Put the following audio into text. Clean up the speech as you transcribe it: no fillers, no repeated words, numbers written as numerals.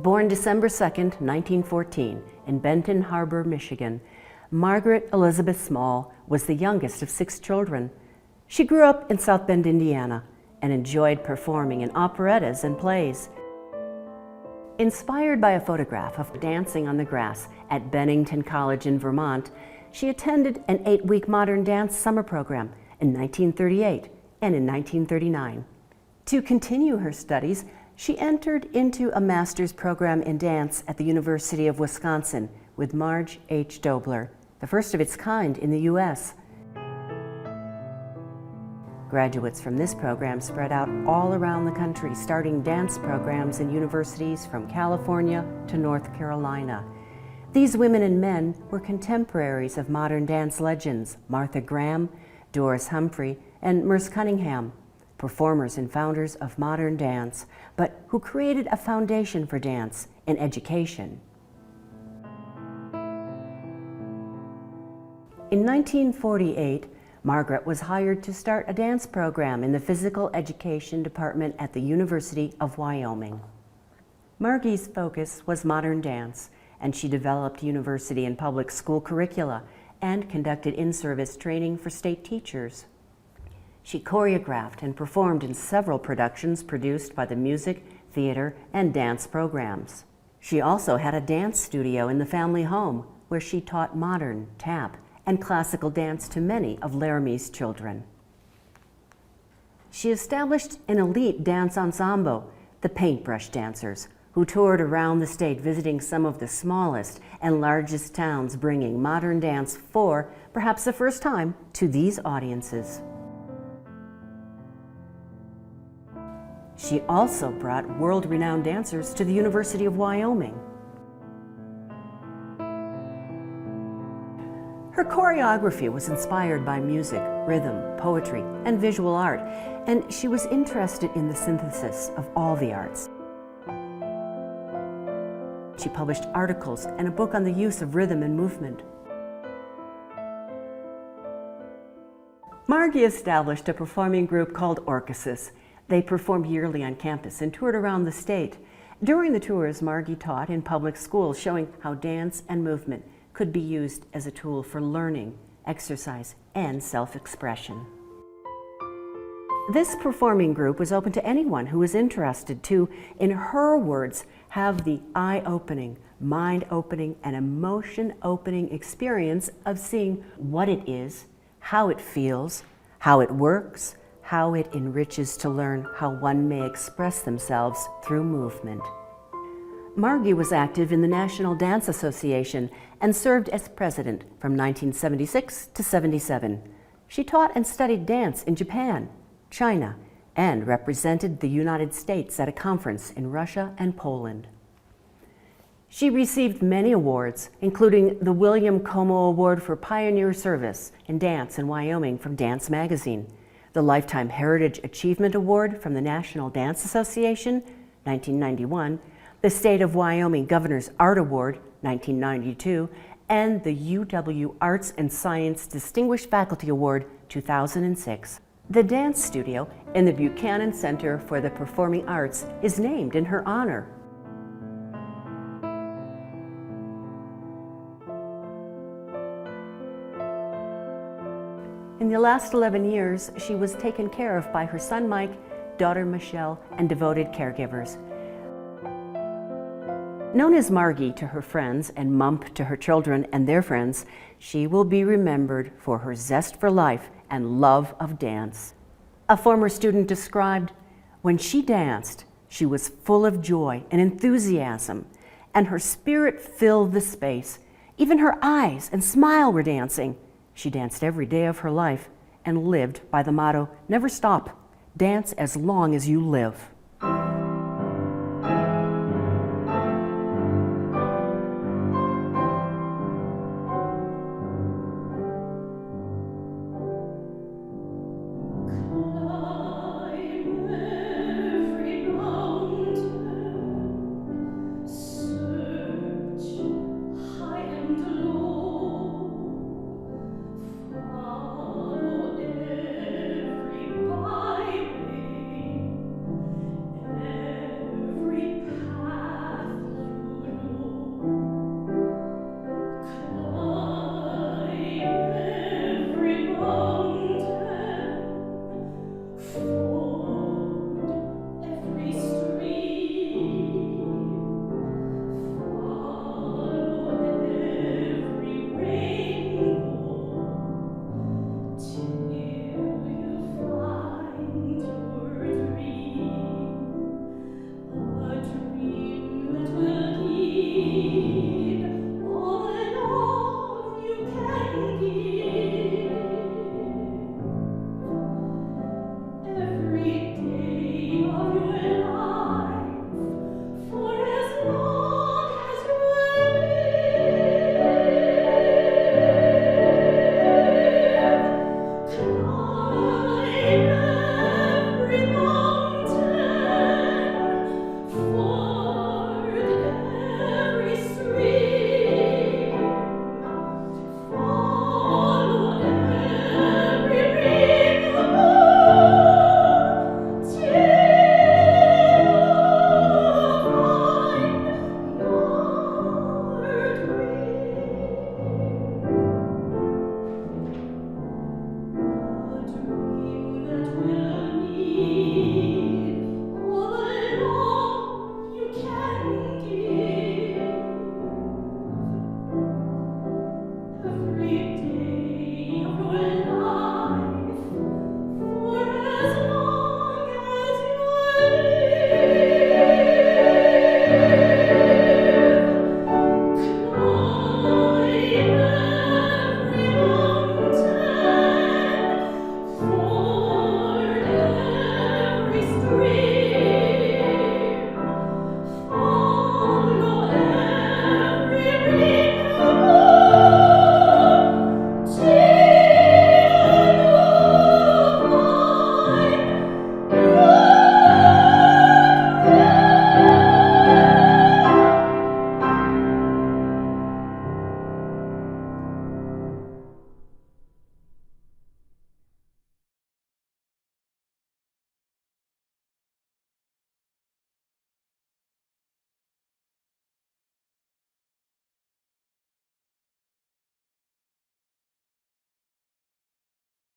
Born December 2nd, 1914, in Benton Harbor, Michigan, Margaret Elizabeth Small was the youngest of 6 children. She grew up in South Bend, Indiana, and enjoyed performing in operettas and plays. Inspired by a photograph of dancing on the grass at Bennington College in Vermont, she attended an 8-week modern dance summer program in 1938 and in 1939. To continue her studies, she entered into a master's program in dance at the University of Wisconsin with Marge H. Dobler, the first of its kind in the U.S. Graduates from this program spread out all around the country, starting dance programs in universities from California to North Carolina. These women and men were contemporaries of modern dance legends Martha Graham, Doris Humphrey, and Merce Cunningham, performers and founders of modern dance, but who created a foundation for dance in education. In 1948, Margaret was hired to start a dance program in the physical education department at the University of Wyoming. Margie's focus was modern dance, and she developed university and public school curricula and conducted in-service training for state teachers. She choreographed and performed in several productions produced by the music, theater, and dance programs. She also had a dance studio in the family home where she taught modern, tap, and classical dance to many of Laramie's children. She established an elite dance ensemble, the Paintbrush Dancers, who toured around the state visiting some of the smallest and largest towns, bringing modern dance for, perhaps the first time, to these audiences. She also brought world-renowned dancers to the University of Wyoming. Her choreography was inspired by music, rhythm, poetry, and visual art, and she was interested in the synthesis of all the arts. She published articles and a book on the use of rhythm and movement. Margie established a performing group called Orchesis. They performed yearly on campus and toured around the state. During the tours, Margie taught in public schools, showing how dance and movement could be used as a tool for learning, exercise, and self-expression. This performing group was open to anyone who was interested to, in her words, have the eye-opening, mind-opening, and emotion-opening experience of seeing what it is, how it feels, how it works, how it enriches to learn how one may express themselves through movement. Margie was active in the National Dance Association and served as president from 1976 to 77. She taught and studied dance in Japan, China, and represented the United States at a conference in Russia and Poland. She received many awards, including the William Como Award for Pioneer Service in Dance in Wyoming from Dance Magazine, the Lifetime Heritage Achievement Award from the National Dance Association, 1991, the State of Wyoming Governor's Art Award, 1992, and the UW Arts and Science Distinguished Faculty Award, 2006. The dance studio in the Buchanan Center for the Performing Arts is named in her honor. In the last 11 years, she was taken care of by her son Mike, daughter Michelle, and devoted caregivers. Known as Margie to her friends and Mump to her children and their friends, she will be remembered for her zest for life and love of dance. A former student described, "When she danced, she was full of joy and enthusiasm, and her spirit filled the space. Even her eyes and smile were dancing. She danced every day of her life and lived by the motto, 'Never stop, dance as long as you live.'" you.